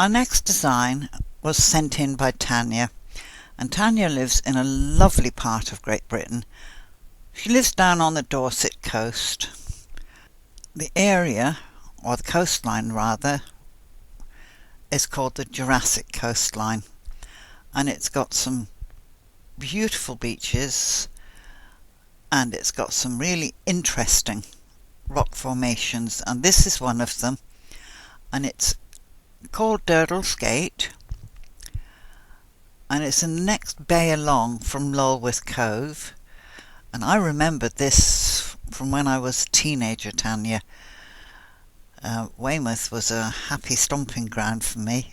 Our next design was sent in by Tania, and Tania lives in a lovely part of Great Britain. She lives down on the Dorset coast. The area, or the coastline rather, is called the Jurassic coastline, and it's got some beautiful beaches and it's got some really interesting rock formations, and this is one of them, and it's called Durdles Gate, and it's in the next bay along from Lulworth Cove. And I remember this from when I was a teenager, Tania. Weymouth was a happy stomping ground for me.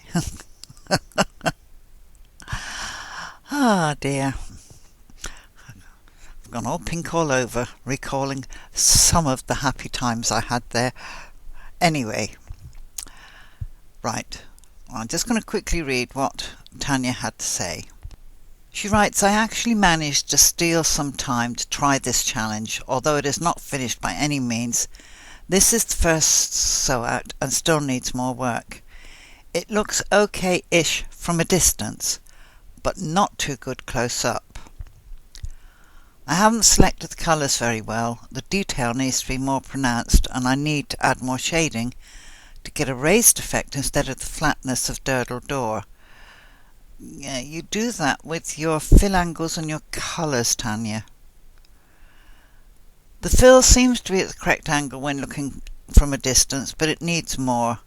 Ah dear, I've gone all pink all over recalling some of the happy times I had there. Anyway, right, I'm just going to quickly read what Tania had to say. She writes, I actually managed to steal some time to try this challenge, although it is not finished by any means. This is the first sew out and still needs more work. It looks okay-ish from a distance, but not too good close up. I haven't selected the colours very well. The detail needs to be more pronounced, and I need to add more shading to get a raised effect instead of the flatness of Durdle Door. Yeah, you do that with your fill angles and your colours, Tania. The fill seems to be at the correct angle when looking from a distance, but it needs more.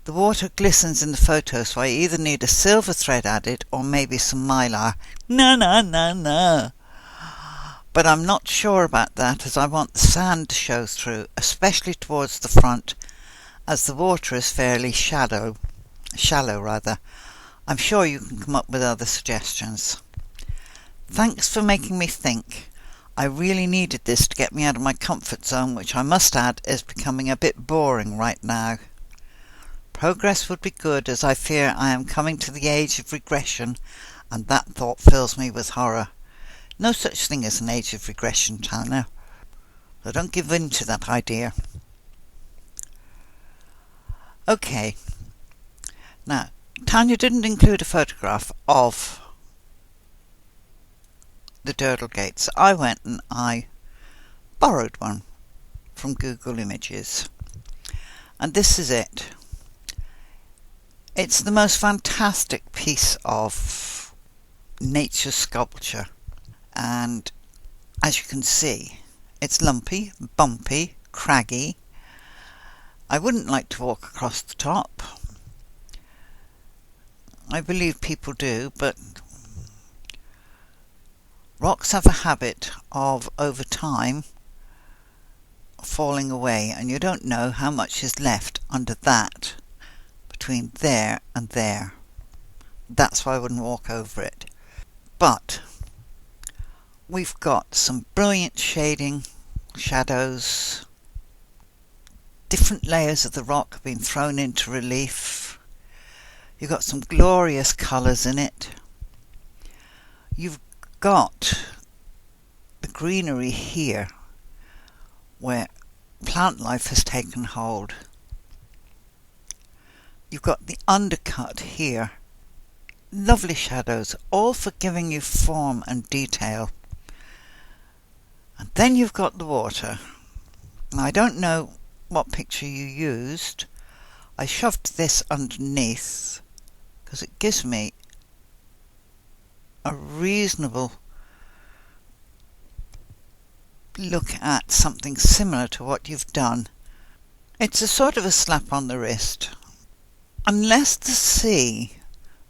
The water glistens in the photo, so I either need a silver thread added or maybe some mylar. No. But I'm not sure about that, as I want the sand to show through, especially towards the front, as the water is fairly shallow. I'm sure you can come up with other suggestions. Thanks for making me think. I really needed this to get me out of my comfort zone, which I must add is becoming a bit boring right now. Progress would be good, as I fear I am coming to the age of regression, and that thought fills me with horror. No such thing as an age of regression, Tania, so don't give in to that idea. Okay, now Tania didn't include a photograph of the Durdle Gate, so I went and I borrowed one from Google Images, and this is it. It's the most fantastic piece of nature sculpture, and as you can see, it's lumpy, bumpy, craggy. I wouldn't like to walk across the top. I believe people do, but rocks have a habit of, over time, falling away, and you don't know how much is left under that, between there and there. That's why I wouldn't walk over it. But we've got some brilliant shading, shadows. Different layers of the rock have been thrown into relief. You've got some glorious colours in it. You've got the greenery here, where plant life has taken hold. You've got the undercut here. Lovely shadows, all for giving you form and detail. And then you've got the water. Now, I don't know what picture you used. I shoved this underneath because it gives me a reasonable look at something similar to what you've done. It's a sort of a slap on the wrist. Unless the sea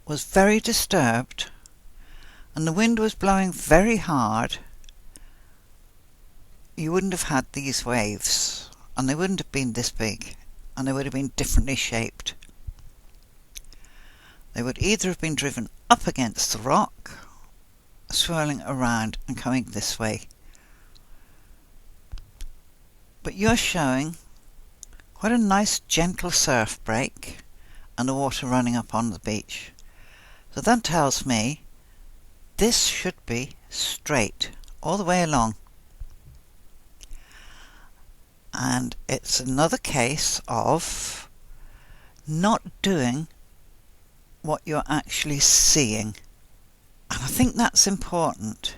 was very disturbed and the wind was blowing very hard, you wouldn't have had these waves, and they wouldn't have been this big, and they would have been differently shaped. They would either have been driven up against the rock, swirling around and coming this way. But you're showing quite a nice gentle surf break and the water running up on the beach. So that tells me this should be straight all the way along. And it's another case of not doing what you're actually seeing. And I think that's important.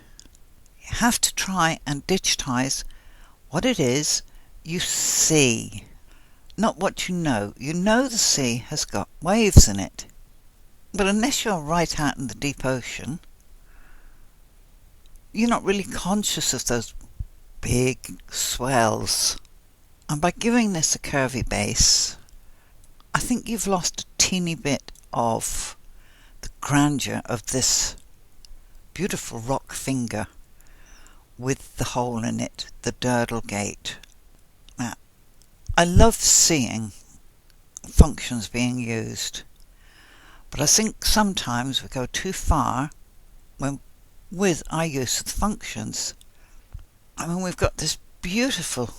You have to try and digitize what it is you see, not what you know. You know the sea has got waves in it, but unless you're right out in the deep ocean, you're not really conscious of those big swells. And by giving this a curvy base, I think you've lost a teeny bit of the grandeur of this beautiful rock finger with the hole in it, the Durdle Gate. Now, I love seeing functions being used, but I think sometimes we go too far with our use of the functions. I mean, we've got this beautiful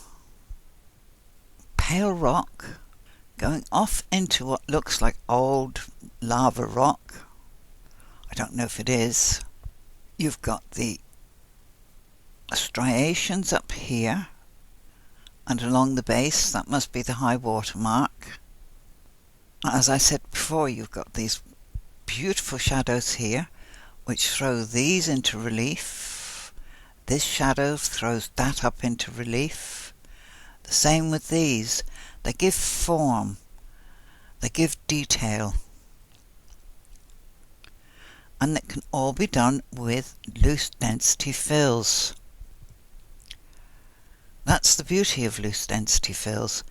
pale rock going off into what looks like old lava rock. I don't know if it is. You've got the striations up here, and along the base, that must be the high water mark. As I said before, you've got these beautiful shadows here, which throw these into relief. This shadow throws that up into relief. The same with these. They give form. They give detail. And it can all be done with loose density fills. That's the beauty of loose density fills.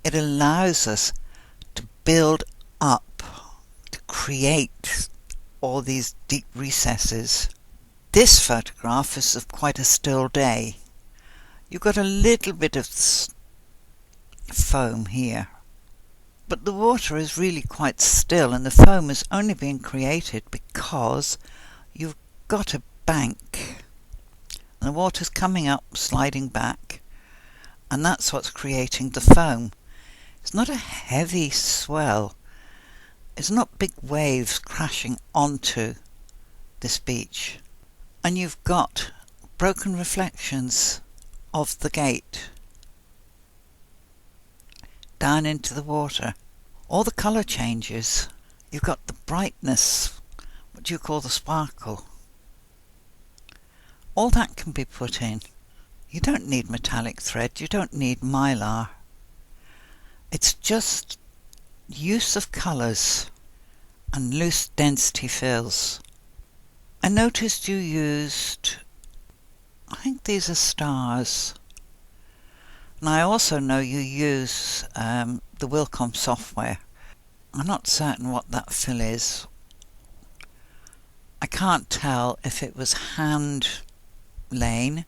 It allows us to build up, to create all these deep recesses. This photograph is of quite a still day. You've got a little bit of foam here, but the water is really quite still, and the foam is only being created because you've got a bank and the water's coming up, sliding back, and that's what's creating the foam. It's not a heavy swell. It's not big waves crashing onto this beach. And you've got broken reflections of the gate down into the water. All the colour changes. You've got the brightness, what do you call the sparkle. All that can be put in. You don't need metallic thread, you don't need mylar. It's just use of colours and loose density fills. I noticed you used, I think these are stars. And I also know you use the Wilcom software. I'm not certain what that fill is. I can't tell if it was hand lain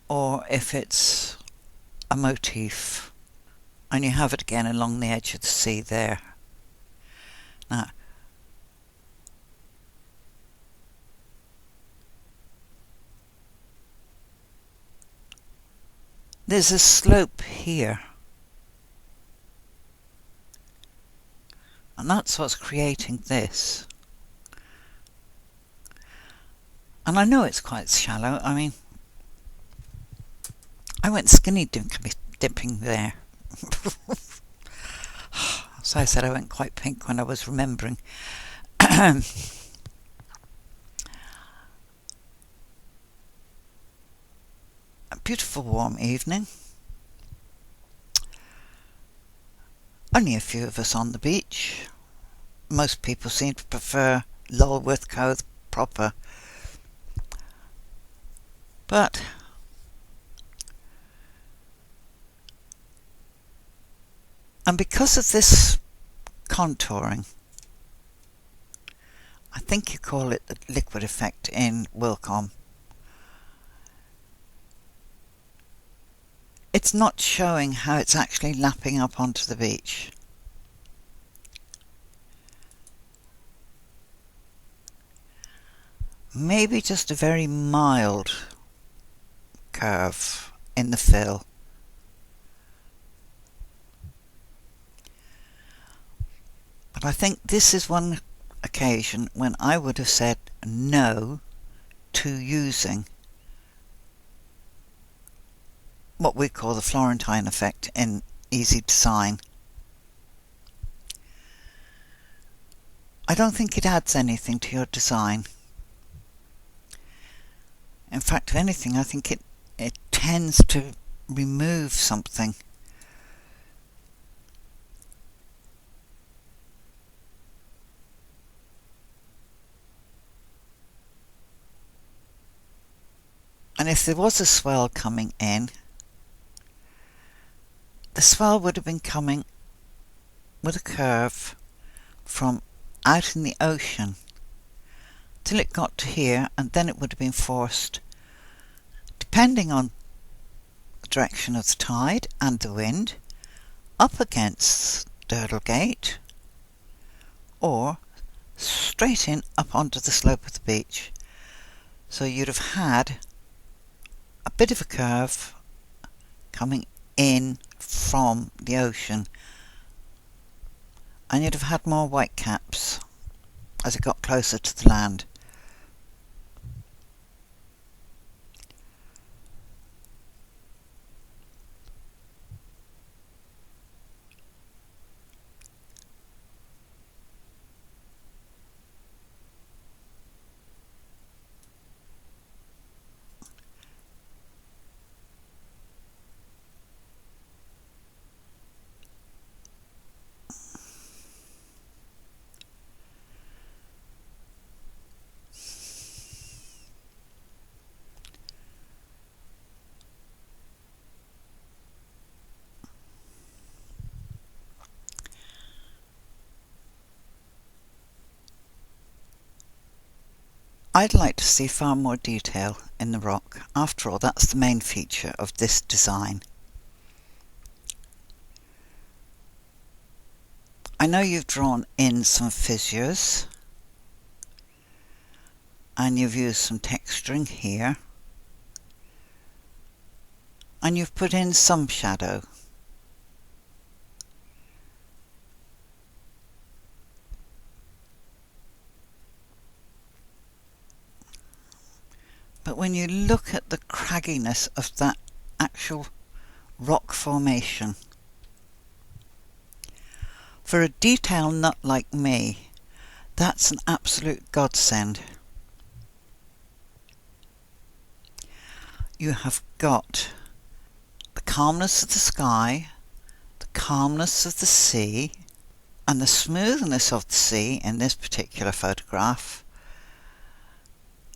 or if it's a motif. And you have it again along the edge of the sea there. Now, there's a slope here, and that's what's creating this. And I know it's quite shallow. I mean, I went skinny dipping there. So I said I went quite pink when I was remembering. A beautiful warm evening. Only a few of us on the beach. Most people seem to prefer Lulworth Cove proper. But and because of this contouring, I think you call it the liquid effect in Wilcom, it's not showing how it's actually lapping up onto the beach. Maybe just a very mild curve in the fill. But I think this is one occasion when I would have said no to using what we call the Florentine effect in easy design. I don't think it adds anything to your design. In fact, if anything, I think it tends to remove something. And if there was a swell coming in, the swell would have been coming with a curve from out in the ocean till it got to here, and then it would have been forced, depending on the direction of the tide and the wind, up against Durdle Gate or straight in up onto the slope of the beach. So you'd have had a bit of a curve coming in from the ocean, and you'd have had more whitecaps as it got closer to the land. I'd like to see far more detail in the rock. After all, that's the main feature of this design. I know you've drawn in some fissures and you've used some texturing here, and you've put in some shadow. But when you look at the cragginess of that actual rock formation, for a detail nut like me, that's an absolute godsend. You have got the calmness of the sky, the calmness of the sea, and the smoothness of the sea in this particular photograph.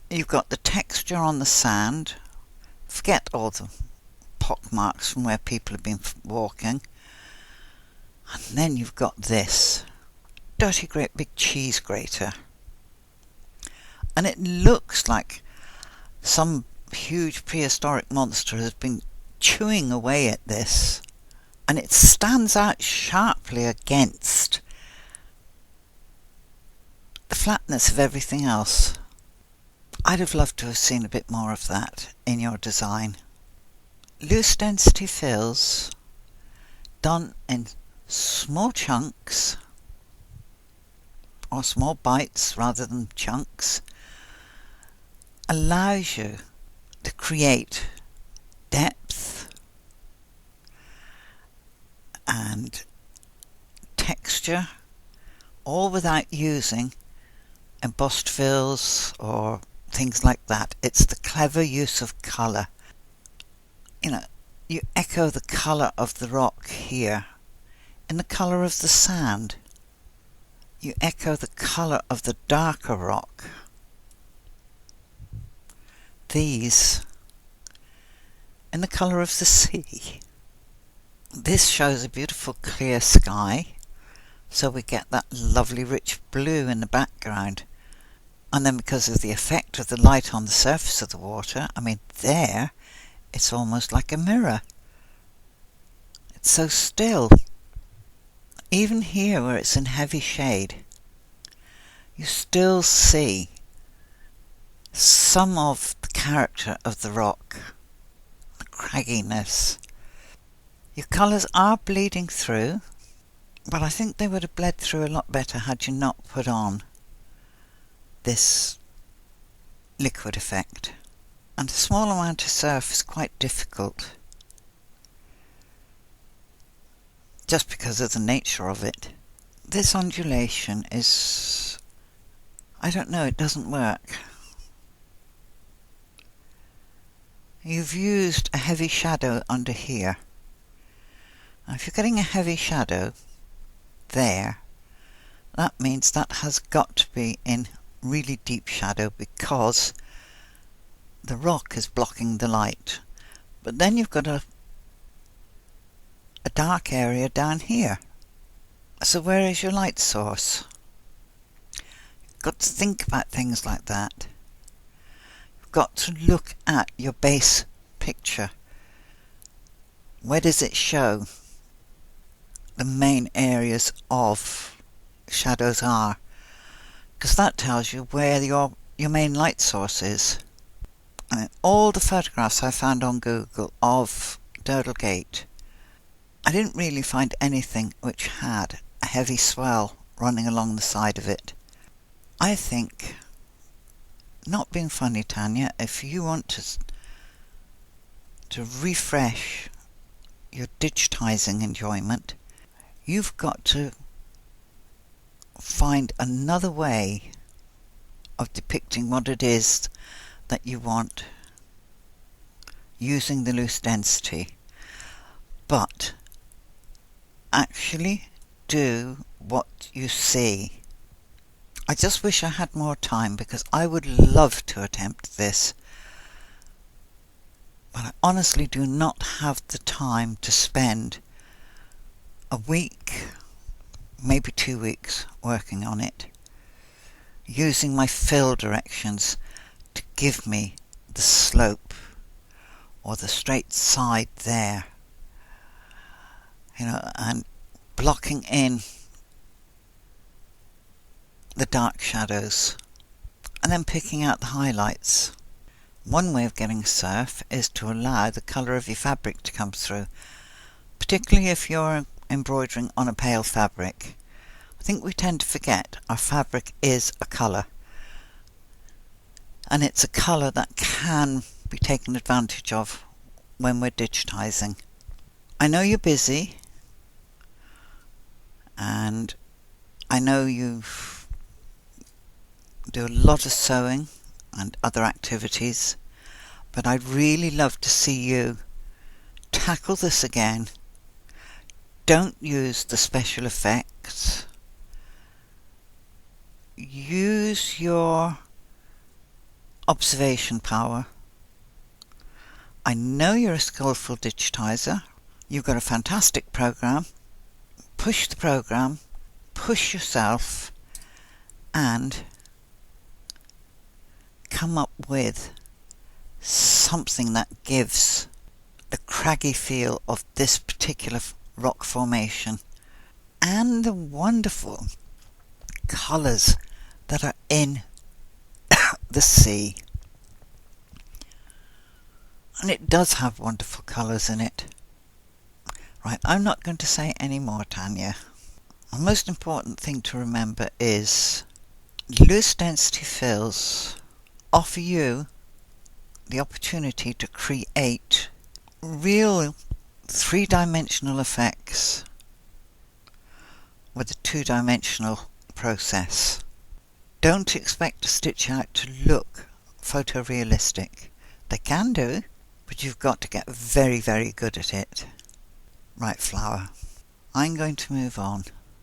You've got the texture on the sand. Forget all the pock marks from where people have been walking. And then you've got this dirty great big cheese grater. And it looks like some huge prehistoric monster has been chewing away at this. And it stands out sharply against the flatness of everything else. I'd have loved to have seen a bit more of that in your design. Loose density fills done in small chunks or small bites rather than chunks allows you to create depth and texture, all without using embossed fills or things like that. It's the clever use of colour. You know, you echo the colour of the rock here in the colour of the sand. You echo the colour of the darker rock. These in the colour of the sea. This shows a beautiful clear sky, so we get that lovely rich blue in the background. And then because of the effect of the light on the surface of the water, I mean, there, it's almost like a mirror. It's so still. Even here where it's in heavy shade, you still see some of the character of the rock, the cragginess. Your colours are bleeding through, but I think they would have bled through a lot better had you not put on this liquid effect. And a small amount of surf is quite difficult just because of the nature of it. This undulation is I don't know, it doesn't work. You've used a heavy shadow under here. Now, if you're getting a heavy shadow there, that means that has got to be in really deep shadow because the rock is blocking the light. But then you've got a dark area down here. So where is your light source? You've got to think about things like that. You've got to look at your base picture. Where does it show the main areas of shadows are? Because that tells you where your main light source is. And in all the photographs I found on Google of Durdle Gate, I didn't really find anything which had a heavy swell running along the side of it. I think, not being funny, Tania, if you want to refresh your digitizing enjoyment, you've got to find another way of depicting what it is that you want using the loose density, but actually do what you see. I just wish I had more time because I would love to attempt this, but I honestly do not have the time to spend a week, maybe 2 weeks working on it, using my fill directions to give me the slope or the straight side there, and blocking in the dark shadows and then picking out the highlights. One way of getting surf is to allow the colour of your fabric to come through, particularly if you're embroidering on a pale fabric. I think we tend to forget our fabric is a colour, and it's a colour that can be taken advantage of when we're digitizing. I know you're busy, and I know you do a lot of sewing and other activities, but I'd really love to see you tackle this again. Don't use the special effects. Use your observation power. I know you're a skillful digitizer. You've got a fantastic program. Push the program, push yourself, and come up with something that gives the craggy feel of this particular rock formation and the wonderful colours that are in the sea. And it does have wonderful colours in it. Right, I'm not going to say any more, Tania. The most important thing to remember is loose density fills offer you the opportunity to create real three-dimensional effects with a two-dimensional process. Don't expect a stitch out to look photorealistic. They can do, but you've got to get very, very good at it. Right, flower, I'm going to move on.